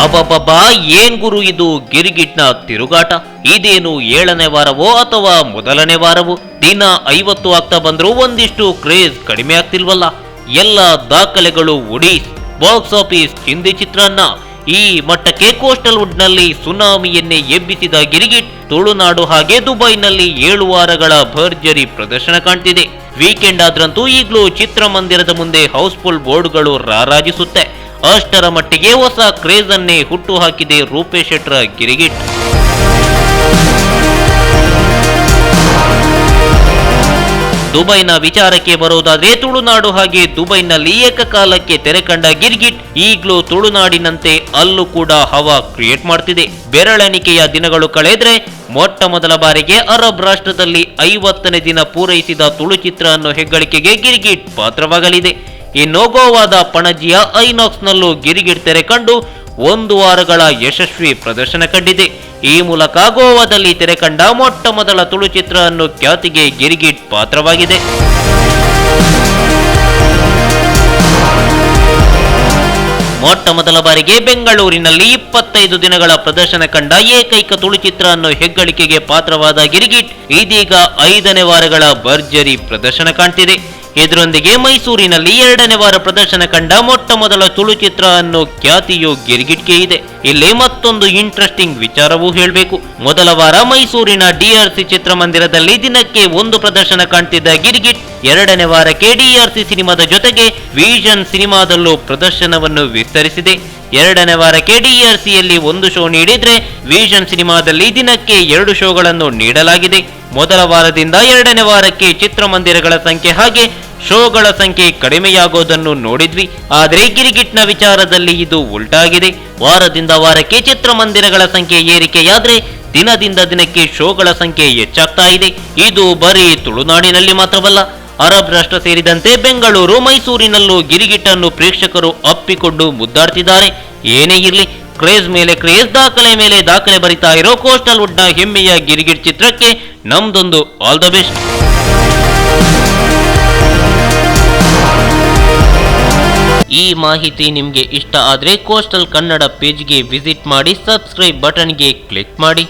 ಅಬಬಬಾ, ಏನ್ ಗುರು ಇದು ಗಿರ್ಗಿಟ್ನ ತಿರುಗಾಟ. ಇದೇನು 7ನೇ ವಾರವೋ ಅಥವಾ ಮೊದಲನೇ ವಾರವೋ? ದಿನ 50 ಆಗ್ತಾ ಬಂದ್ರೂ ಒಂದಿಷ್ಟು ಕ್ರೇಜ್ ಕಡಿಮೆ ಆಗ್ತಿಲ್ವಲ್ಲ. ಎಲ್ಲ ದಾಖಲೆಗಳು ಒಡಿಸ್ ಬಾಕ್ಸ್ ಆಫೀಸ್ ಚಿಂದಿ ಚಿತ್ರಾನ್ನ. ಈ ಮಟ್ಟಕ್ಕೆ ಕೋಸ್ಟಲ್ ವುಡ್ ನಲ್ಲಿ ಸುನಾಮಿಯನ್ನೇ ಎಬ್ಬಿಸಿದ ಗಿರ್ಗಿಟ್ ತುಳುನಾಡು ಹಾಗೆ ದುಬೈನಲ್ಲಿ 7 ವಾರಗಳ ಭರ್ಜರಿ ಪ್ರದರ್ಶನ ಕಾಣ್ತಿದೆ. ವೀಕೆಂಡ್ ಆದ್ರಂತೂ ಈಗಲೂ ಚಿತ್ರಮಂದಿರದ ಮುಂದೆ ಹೌಸ್ಫುಲ್ ಬೋರ್ಡ್ಗಳು ರಾರಾಜಿಸುತ್ತೆ. ಅಷ್ಟರ ಮಟ್ಟಿಗೆ ಹೊಸ ಕ್ರೇಜ್ ಅನ್ನೇ ಹುಟ್ಟು ಹಾಕಿದೆ ರೂಪೇಶ್ ಶೆಟ್ರ ಗಿರ್ಗಿಟ್. ದುಬೈನ ವಿಚಾರಕ್ಕೆ ಬರೋದಾದ್ರೆ ತುಳುನಾಡು ಹಾಗೆ ದುಬೈನಲ್ಲಿ ಏಕಕಾಲಕ್ಕೆ ತೆರೆ ಕಂಡ ಗಿರ್ಗಿಟ್ ಈಗಲೂ ತುಳುನಾಡಿನಂತೆ ಅಲ್ಲೂ ಕೂಡ ಹವಾ ಕ್ರಿಯೇಟ್ ಮಾಡ್ತಿದೆ. ಬೆರಳೆಣಿಕೆಯ ದಿನಗಳು ಕಳೆದ್ರೆ ಮೊಟ್ಟ ಮೊದಲ ಬಾರಿಗೆ ಅರಬ್ ರಾಷ್ಟ್ರದಲ್ಲಿ 50ನೇ ದಿನ ಪೂರೈಸಿದ ತುಳು ಚಿತ್ರ ಅನ್ನೋ ಹೆಗ್ಗಳಿಕೆಗೆ ಗಿರ್ಗಿಟ್ ಪಾತ್ರವಾಗಲಿದೆ. ಇನ್ನು ಗೋವಾದ ಪಣಜಿಯ ಐನಾಕ್ಸ್ ನಲ್ಲೂ ಗಿರ್ಗಿಟ್ ತೆರೆ ಕಂಡು 1 ವಾರಗಳ ಯಶಸ್ವಿ ಪ್ರದರ್ಶನ ಕಂಡಿದೆ. ಈ ಮೂಲಕ ಗೋವಾದಲ್ಲಿ ತೆರೆ ಕಂಡ ಮೊಟ್ಟ ಮೊದಲ ತುಳು ಚಿತ್ರ ಅನ್ನೋ ಖ್ಯಾತಿಗೆ ಗಿರ್ಗಿಟ್ ಪಾತ್ರವಾಗಿದೆ. ಮೊಟ್ಟ ಮೊದಲ ಬಾರಿಗೆ ಬೆಂಗಳೂರಿನಲ್ಲಿ 25 ದಿನಗಳ ಪ್ರದರ್ಶನ ಕಂಡ ಏಕೈಕ ತುಳು ಚಿತ್ರ ಅನ್ನೋ ಹೆಗ್ಗಳಿಕೆಗೆ ಪಾತ್ರವಾದ ಗಿರ್ಗಿಟ್ ಇದೀಗ 5ನೇ ವಾರಗಳ ಭರ್ಜರಿ ಪ್ರದರ್ಶನ ಕಾಣ್ತಿದೆ. ಇದರೊಂದಿಗೆ ಮೈಸೂರಿನಲ್ಲಿ 2ನೇ ವಾರ ಪ್ರದರ್ಶನ ಕಂಡ ಮೊಟ್ಟ ಮೊದಲ ತುಳು ಚಿತ್ರ ಅನ್ನೋ ಖ್ಯಾತಿಯು ಗಿರ್ಗಿಟ್ಗೆ ಇದೆ. ಇಲ್ಲಿ ಮತ್ತೊಂದು ಇಂಟ್ರೆಸ್ಟಿಂಗ್ ವಿಚಾರವೂ ಹೇಳಬೇಕು. ಮೊದಲ ವಾರ ಮೈಸೂರಿನ DRC ಚಿತ್ರಮಂದಿರದಲ್ಲಿ ದಿನಕ್ಕೆ 1 ಪ್ರದರ್ಶನ ಕಾಣ್ತಿದ್ದ ಗಿರ್ಗಿಟ್ 2ನೇ ವಾರಕ್ಕೆ DRC ಸಿನಿಮಾದ ಜೊತೆಗೆ ವಿಷನ್ ಸಿನಿಮಾದಲ್ಲೂ ಪ್ರದರ್ಶನವನ್ನು ವಿಸ್ತರಿಸಿದೆ. 2ನೇ ವಾರಕ್ಕೆ DRCಯಲ್ಲಿ 1 ಶೋ ನೀಡಿದ್ರೆ ವಿಷನ್ ಸಿನಿಮಾದಲ್ಲಿ ದಿನಕ್ಕೆ 2 ಶೋಗಳನ್ನು ನೀಡಲಾಗಿದೆ. ಮೊದಲ ವಾರದಿಂದ 2ನೇ ವಾರಕ್ಕೆ ಚಿತ್ರಮಂದಿರಗಳ ಸಂಖ್ಯೆ ಹಾಗೆ ಶೋಗಳ ಸಂಖ್ಯೆ ಕಡಿಮೆಯಾಗೋದನ್ನು ನೋಡಿದ್ವಿ. ಆದರೆ ಗಿರ್ಗಿಟ್ನ ವಿಚಾರದಲ್ಲಿ ಇದು ಉಲ್ಟಾಗಿದೆ. ವಾರದಿಂದ ವಾರಕ್ಕೆ ಚಿತ್ರಮಂದಿರಗಳ ಸಂಖ್ಯೆ ಏರಿಕೆಯಾದ್ರೆ ದಿನದಿಂದ ದಿನಕ್ಕೆ ಶೋಗಳ ಸಂಖ್ಯೆ ಹೆಚ್ಚಾಗ್ತಾ ಇದೆ. ಇದು ಬರೀ ತುಳುನಾಡಿನಲ್ಲಿ ಮಾತ್ರವಲ್ಲ, ಅರಬ್ ರಾಷ್ಟ್ರ ಸೇರಿದಂತೆ ಬೆಂಗಳೂರು ಮೈಸೂರಿನಲ್ಲೂ ಗಿರ್ಗಿಟ್ಟನ್ನು ಪ್ರೇಕ್ಷಕರು ಅಪ್ಪಿಕೊಂಡು ಮುದ್ದಾಡ್ತಿದ್ದಾರೆ. ಏನೇ ಇರಲಿ, ಕ್ರೇಜ್ ಮೇಲೆ ಕ್ರೇಜ್, ದಾಖಲೆ ಮೇಲೆ ದಾಖಲೆ ಬರಿತಾ ಇರೋ ಕೋಸ್ಟಲ್ ವುಡ್ ನ ಹೆಮ್ಮೆಯ ಗಿರ್ಗಿಟ್ ಚಿತ್ರಕ್ಕೆ ನಮ್ದೊಂದು ಆಲ್ ದ ಬೆಸ್ಟ್. ಈ ಮಾಹಿತಿ ನಿಮಗೆ ಇಷ್ಟ ಆದ್ರೆ ಕೋಸ್ಟಲ್ ಕನ್ನಡ ಪೇಜ್ಗೆ ವಿಸಿಟ್ ಮಾಡಿ, ಸಬ್ಸ್ಕ್ರೈಬ್ ಬಟನ್ಗೆ ಕ್ಲಿಕ್ ಮಾಡಿ.